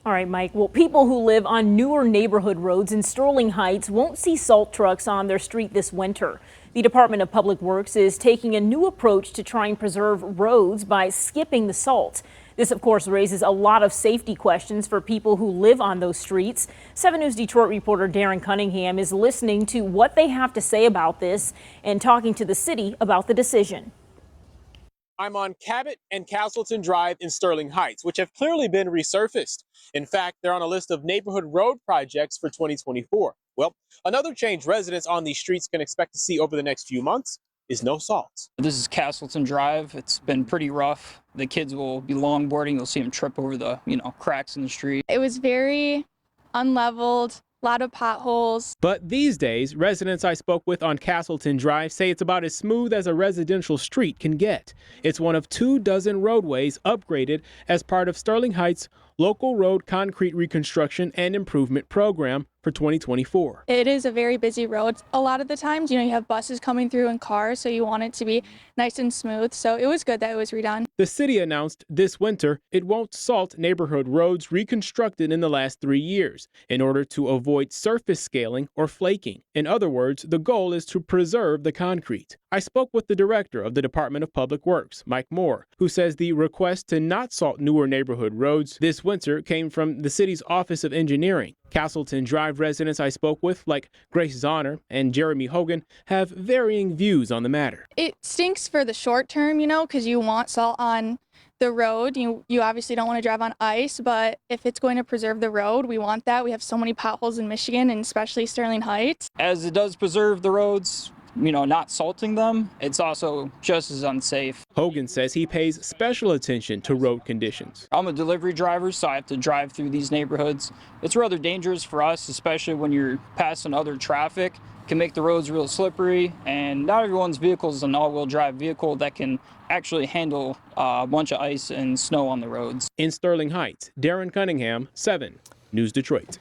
All right, Mike. Well, people who live on newer neighborhood roads in Sterling Heights won't see salt trucks on their street this winter. The Department of Public Works is taking a new approach to try and preserve roads by skipping the salt. This, of course, raises a lot of safety questions for people who live on those streets. 7 News Detroit reporter Darren Cunningham is listening to what they have to say about this and talking to the city about the decision. I'm on Cabot and Castleton Drive in Sterling Heights, which have clearly been resurfaced. In fact, they're on a list of neighborhood road projects for 2024. Well, another change residents on these streets can expect to see over the next few months is no salt. This is Castleton Drive. It's been pretty rough. The kids will be longboarding. You'll see them trip over the, cracks in the street. It was very unleveled. A lot of potholes. But these days, residents I spoke with on Castleton Drive say it's about as smooth as a residential street can get. It's one of 24 roadways upgraded as part of Sterling Heights' local road concrete reconstruction and improvement program for 2024. It is a very busy road. A lot of the times, you have buses coming through and cars, so you want it to be nice and smooth. So it was good that it was redone. The city announced this winter it won't salt neighborhood roads reconstructed in the last 3 years in order to avoid surface scaling or flaking. In other words, the goal is to preserve the concrete. I spoke with the director of the Department of Public Works, Mike Moore, who says the request to not salt newer neighborhood roads this winter came from the city's Office of Engineering. Castleton Drive residents I spoke with, like Grace Zahner and Jeremy Hogan, have varying views on the matter. It stinks for the short term, because you want salt on the road. You obviously don't want to drive on ice, but if it's going to preserve the road, we want that. We have so many potholes in Michigan, and especially Sterling Heights. As it does preserve the roads, not salting them, it's also just as unsafe. Hogan says he pays special attention to road conditions. I'm a delivery driver, so I have to drive through these neighborhoods. It's rather dangerous for us, especially when you're passing other traffic. It can make the roads real slippery, and not everyone's vehicle is an all-wheel drive vehicle that can actually handle a bunch of ice and snow on the roads. In Sterling Heights, Darren Cunningham, 7 News Detroit.